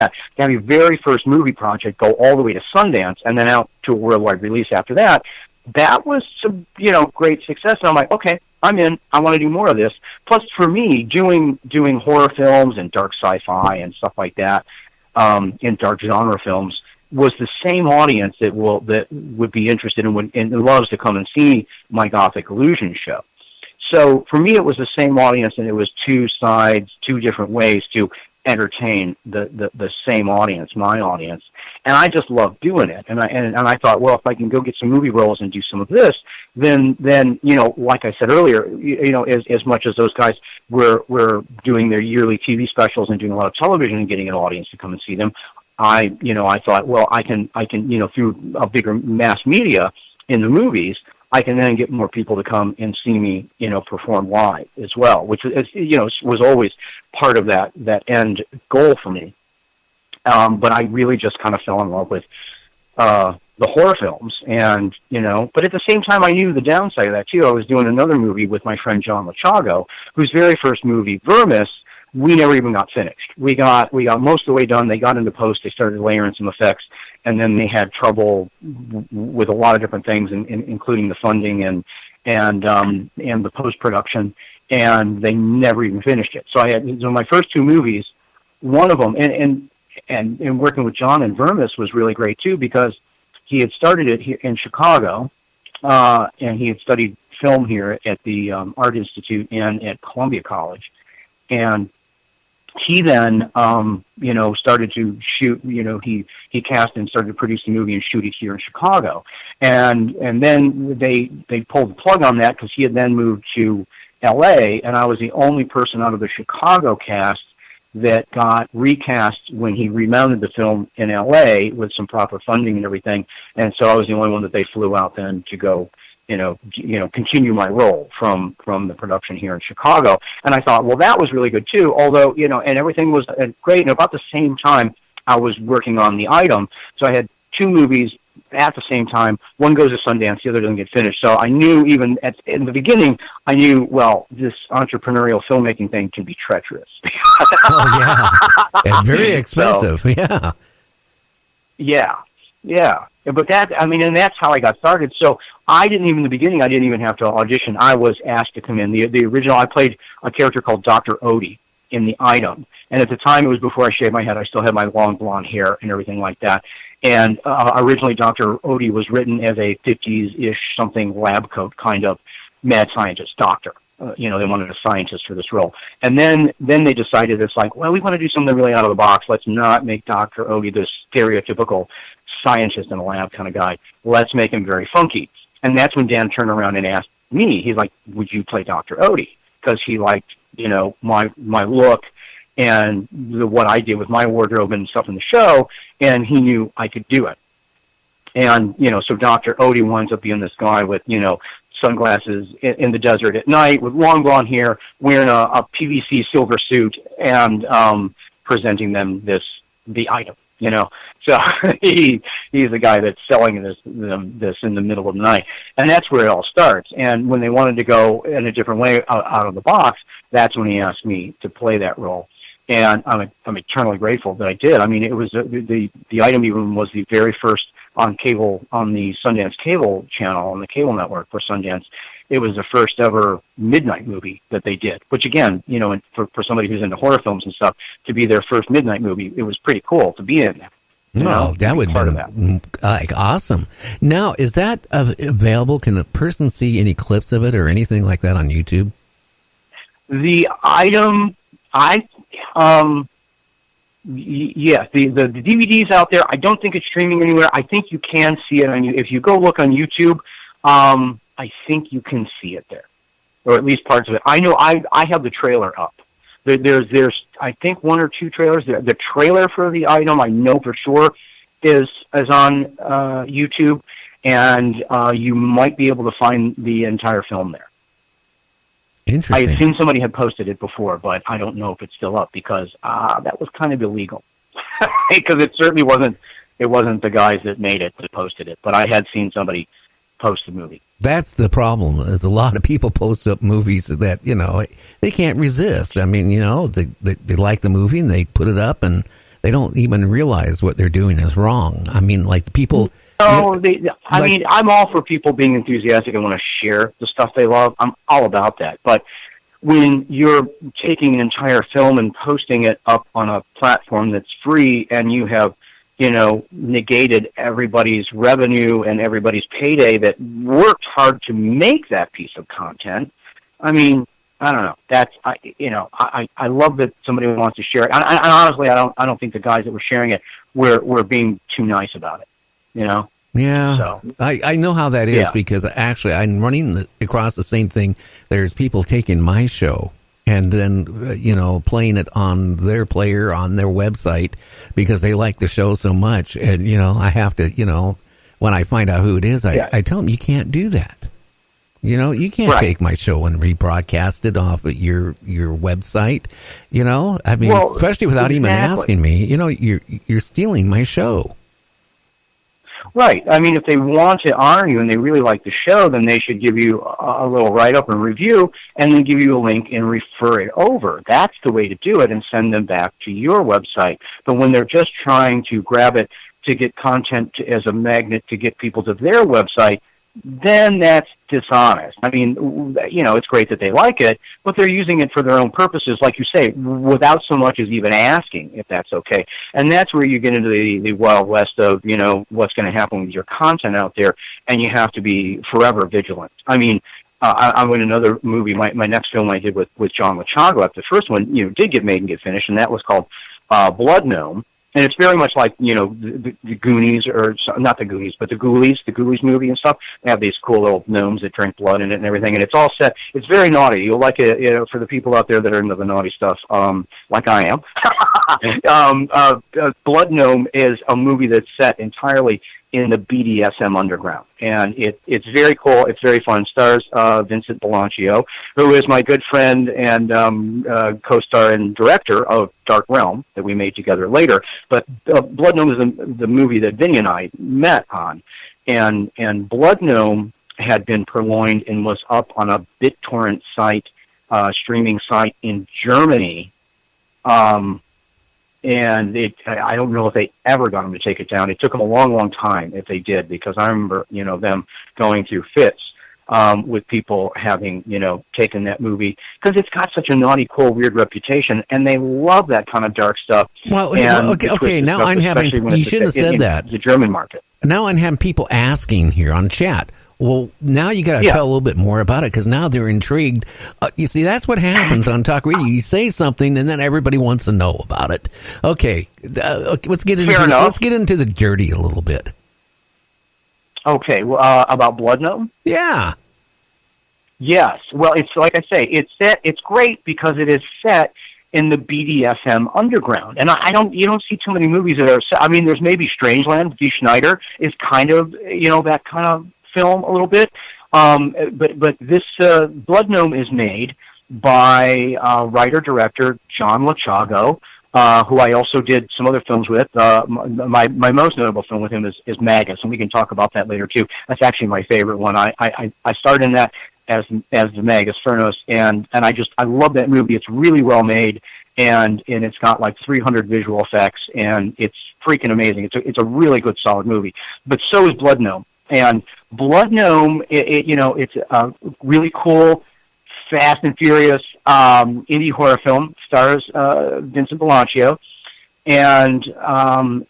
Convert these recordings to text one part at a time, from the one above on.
to have your very first movie project go all the way to Sundance and then out to a worldwide release after that, that was some, great success. And I'm like, okay, I'm in. I want to do more of this. Plus, for me, doing horror films and dark sci-fi and stuff like that, in dark genre films, was the same audience that would be interested in and loves to come and see my Gothic Illusion show. So for me, it was the same audience, and it was two sides, two different ways to entertain the same audience, my audience. And I just loved doing it. And I thought, well, if I can go get some movie roles and do some of this, then like I said earlier, as much as those guys were doing their yearly TV specials and doing a lot of television and getting an audience to come and see them, I thought, well, I can through a bigger mass media in the movies, I can then get more people to come and see me, perform live as well, which was always part of that end goal for me. But I really just kind of fell in love with the horror films, and but at the same time, I knew the downside of that too. I was doing another movie with my friend John Lachago, whose very first movie, Vermis, we never even got finished. We got most of the way done. They got into post. They started layering some effects, and then they had trouble with a lot of different things, including the funding and the post production, and they never even finished it. So my first two movies, one of them, and working with John in Vermis was really great too, because he had started it here in Chicago, and he had studied film here at the Art Institute and at Columbia College, and he then, started to shoot. He cast and started to produce the movie and shoot it here in Chicago, and then they pulled the plug on that because he had then moved to L.A. and I was the only person out of the Chicago cast that got recast when he remounted the film in L.A. with some proper funding and everything, and so I was the only one that they flew out then to go. Continue my role from the production here in Chicago. And I thought, well, that was really good too. Although, and everything was great. And about the same time, I was working on The Item. So I had two movies at the same time. One goes to Sundance, the other doesn't get finished. So I knew even in the beginning, well, this entrepreneurial filmmaking thing can be treacherous. Oh, yeah. And very expensive. So, yeah. But and that's how I got started. So in the beginning, I didn't even have to audition. I was asked to come in. The original, I played a character called Dr. Odie in The Item. And at the time, it was before I shaved my head. I still had my long blonde hair and everything like that. And originally, Dr. Odie was written as a 50s-ish something lab coat kind of mad scientist, doctor. They wanted a scientist for this role. And then they decided it's like, well, we want to do something really out of the box. Let's not make Dr. Odie this stereotypical scientist in a lab kind of guy. Let's make him very funky. And that's when Dan turned around and asked me, he's like, would you play Dr. Odie? Because he liked, my look and what I did with my wardrobe and stuff in the show, and he knew I could do it. And, so Dr. Odie winds up being this guy with, sunglasses in the desert at night with long blonde hair, wearing a PVC silver suit and presenting them the item. So he's the guy that's selling this in the middle of the night, and that's where it all starts. And when they wanted to go in a different way out of the box, that's when he asked me to play that role, and I'm eternally grateful that I did. I mean, it was the Item even was the very first on cable, on the Sundance cable channel, on the cable network for Sundance. It was the first ever midnight movie that they did, which again, and for somebody who's into horror films and stuff, to be their first midnight movie, it was pretty cool to be in. That would be awesome. Now, is that available? Can a person see any clips of it or anything like that on YouTube? The Item, yes, the DVD's out there. I don't think it's streaming anywhere. I think you can see it if you go look on YouTube. I think you can see it there, or at least parts of it. I know I have the trailer up. There's I think one or two trailers. The trailer for The Item, I know for sure, is on YouTube, and you might be able to find the entire film there. Interesting. I had seen somebody had posted it before, but I don't know if it's still up because that was kind of illegal. Because it certainly wasn't. It wasn't the guys that made it that posted it, but I had seen somebody post the movie. That's the problem, is a lot of people post up movies that, they can't resist. I mean, they like the movie and they put it up and they don't even realize what they're doing is wrong. I mean, like people. Oh, I mean, I'm all for people being enthusiastic and want to share the stuff they love. I'm all about that. But when you're taking an entire film and posting it up on a platform that's free, and you have, negated everybody's revenue and everybody's payday that worked hard to make that piece of content, I mean, I don't know. I love that somebody wants to share it. And honestly, I don't think the guys that were sharing it were being too nice about it. Yeah, so. I know how that is because actually I'm running across the same thing. There's people taking my show and then, playing it on their player, on their website because they like the show so much. And, I have to, when I find out who it is, I tell them you can't do that. You can't take my show and rebroadcast it off of your website. I mean, especially without even asking me, you're stealing my show. Right. I mean, if they want to honor you and they really like the show, then they should give you a little write-up and review and then give you a link and refer it over. That's the way to do it and send them back to your website. But when they're just trying to grab it to get content as a magnet to get people to their website, then that's dishonest. I mean, it's great that they like it, but they're using it for their own purposes, like you say, without so much as even asking if that's okay. And that's where you get into the wild west of, what's going to happen with your content out there, and you have to be forever vigilant. I mean, I'm in another movie, my next film I did with John Lachago. The first one, did get made and get finished, and that was called Blood Gnome. And it's very much like, the Goonies, or not the Goonies, but the Ghoulies movie and stuff. They have these cool little gnomes that drink blood in it and everything. And it's all set. It's very naughty. You'll like it, for the people out there that are into the naughty stuff, like I am. Blood Gnome is a movie that's set entirely in the BDSM underground. And it's very cool. It's very fun. Stars Vincent Bellagio, who is my good friend and co-star and director of Dark Realm that we made together later. But Blood Gnome is the movie that Vinny and I met on. And Blood Gnome had been purloined and was up on a BitTorrent site, streaming site in Germany. And I don't know if they ever got them to take it down. It took them a long, long time if they did, because I remember, them going through fits with people having, taken that movie, because it's got such a naughty, cool, weird reputation, and they love that kind of dark stuff. Well, okay. Now I'm having, you shouldn't have said that. The German market. Now I'm having people asking here on chat. Well, now you got to tell a little bit more about it, because now they're intrigued. You see, that's what happens on Talk Radio. You say something, and then everybody wants to know about it. Okay, let's get into the dirty a little bit. Okay, well, about Blood Gnome? Yeah. Yes. Well, it's like I say, it's great because it is set in the BDSM underground, and you don't see too many movies that are set. I mean, there's maybe Strangeland. Dee Snider is kind of, that kind of film a little bit, but this Blood Gnome is made by writer-director John Lachago, who I also did some other films with. My most notable film with him is Magus, and we can talk about that later too. That's actually my favorite one. I starred in that as the Magus Furnos, and I love that movie. It's really well made, and it's got like 300 visual effects, and it's freaking amazing. It's a really good, solid movie. But so is Blood Gnome. And Blood Gnome, it's a really cool, Fast and Furious indie horror film. Stars Vincent Bellagio, and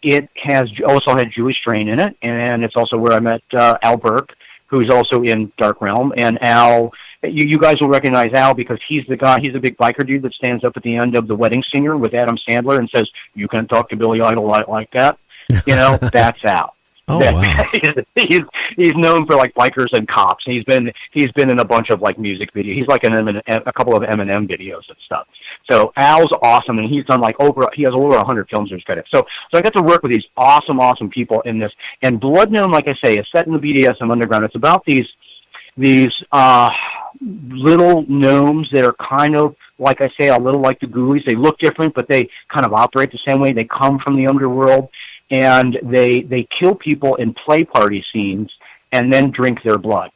it has also had Julie Strain in it, and it's also where I met Al Burke, who's also in Dark Realm. And Al, you guys will recognize Al because he's the guy. He's a big biker dude that stands up at the end of The Wedding Singer with Adam Sandler and says, "You can talk to Billy Idol like that." That's Al. Oh, wow. He's known for like bikers and cops. He's been in a bunch of like music videos. He's like a couple of Eminem videos and stuff. So Al's awesome, and he's done he has over 100 films to his credit. So I got to work with these awesome people in this. And Blood Gnome, like I say, is set in the BDSM underground. It's about these little gnomes that are kind of, like I say, a little like the Ghoulies. They look different, but they kind of operate the same way. They come from the underworld. And they kill people in play party scenes and then drink their blood.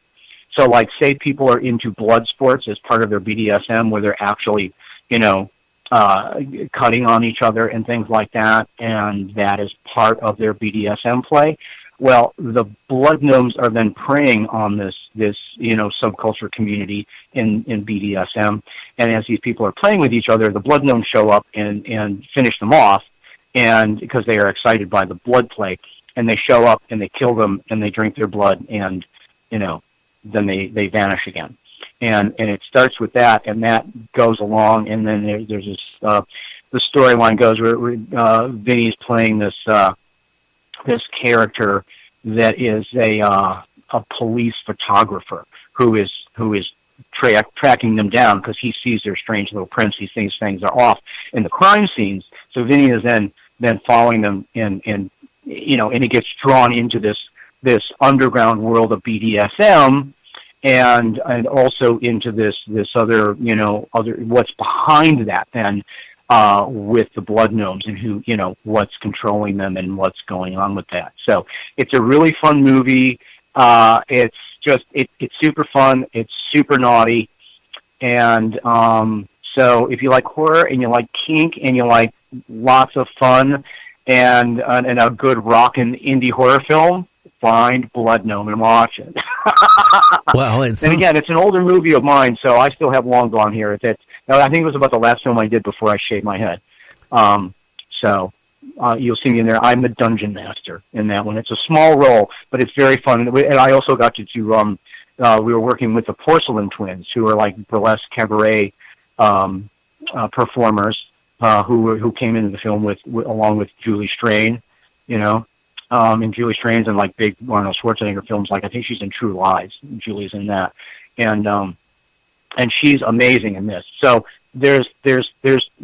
So, like, say people are into blood sports as part of their BDSM, where they're actually, cutting on each other and things like that, and that is part of their BDSM play. Well, the blood gnomes are then preying on this subculture community in BDSM, and as these people are playing with each other, the blood gnomes show up and finish them off, and because they are excited by the blood play, and they show up and they kill them and they drink their blood, and then they vanish again, and it starts with that, and that goes along, and then there's this the storyline goes where Vinny's playing this character that is a police photographer who is tracking them down because he sees their strange little prints. He thinks things are off in the crime scenes. So Vinny is then following them, and he gets drawn into this underground world of BDSM, and also into this other what's behind that then. With the blood gnomes and who, what's controlling them and what's going on with that. So it's a really fun movie. It's super fun. It's super naughty. And so if you like horror and you like kink and you like lots of fun and a good rockin' indie horror film, find Blood Gnome and watch it. Well, and again, it's an older movie of mine, so I still have long gone here. I think it was about the last film I did before I shaved my head. So you'll see me in there. I'm the dungeon master in that one. It's a small role, but it's very fun. And I also got to do, we were working with the Porcelain Twins, who are like burlesque cabaret performers who came into the film along with Julie Strain, and Julie Strain's in like big Arnold Schwarzenegger films, like I think she's in True Lies. Julie's in that. And she's amazing in this. So there's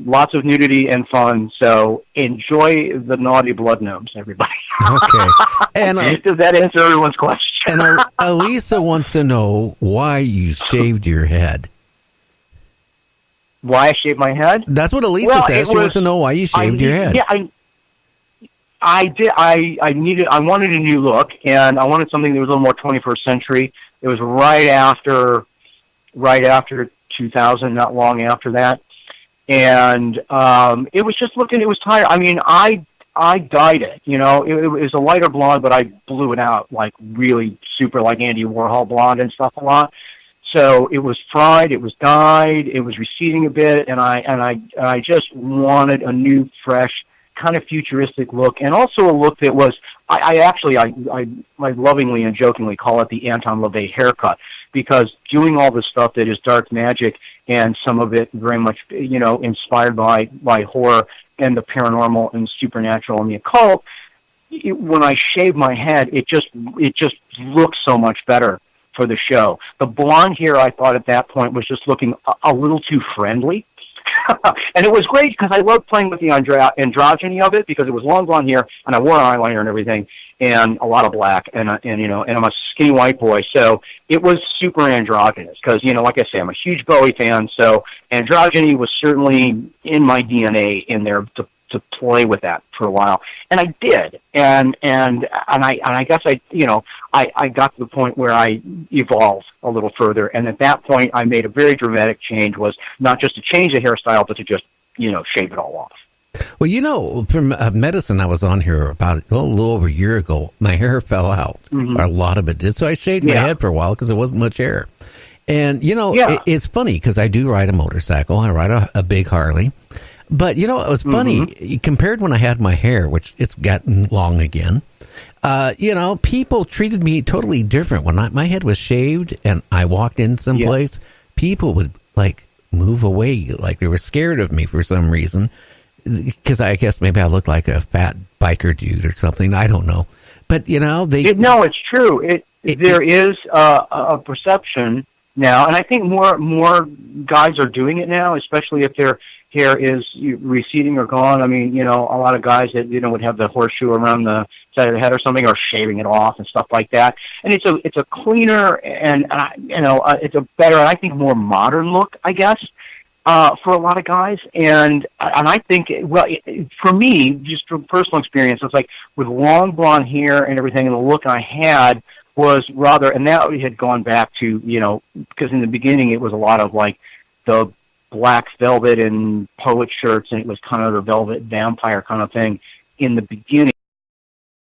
lots of nudity and fun. So enjoy the naughty blood gnomes, everybody. Okay. And does that answer everyone's question? And Elisa wants to know why you shaved your head. Why I shaved my head? That's what Elisa says. She wants to know why you shaved your head. Yeah, I did. I wanted a new look, and I wanted something that was a little more 21st century. It was right after 2000, not long after that, and it was just looking. It was tired. I mean, I dyed it. It was a lighter blonde, but I blew it out like really super, like Andy Warhol blonde and stuff a lot. So it was fried. It was dyed. It was receding a bit, and I just wanted a new, fresh, kind of futuristic look, and also a look that was. I lovingly and jokingly call it the Anton LaVey haircut, because doing all the stuff that is dark magic and some of it very much, inspired by horror and the paranormal and supernatural and the occult, when I shave my head, it just looks so much better for the show. The blonde hair, I thought at that point, was just looking a little too friendly. And it was great because I loved playing with the androgyny of it, because it was long blonde hair and I wore eyeliner and everything and a lot of black and I'm a skinny white boy, so it was super androgynous because like I say, I'm a huge Bowie fan, so androgyny was certainly in my DNA in there to play with that for a while, and I did, and I guess I got to the point where I evolved a little further, and at that point I made a very dramatic change, was not just to change the hairstyle, but to just shave it all off. Well, from medicine, I was on here about a little over a year ago. My hair fell out, or a lot of it did, so I shaved my head for a while because there wasn't much hair. And it's funny because I do ride a motorcycle. I ride a big Harley. But, it was funny, compared when I had my hair, which it's gotten long again, people treated me totally different. When my head was shaved and I walked in someplace, people would, move away, like they were scared of me for some reason, because I guess maybe I looked like a fat biker dude or something. I don't know. But, No, it's true. There is a perception now, and I think more guys are doing it now, especially if their hair is receding or gone. I mean, a lot of guys that would have the horseshoe around the side of the head or something, or shaving it off and stuff like that. And it's a cleaner and it's a better, and I think more modern look, I guess, for a lot of guys. And I think, for me, just from personal experience, it's like with long blonde hair and everything, and the look I had was rather, and that had gone back to because in the beginning it was a lot of like the black velvet and poet shirts, and it was kind of a velvet vampire kind of thing in the beginning.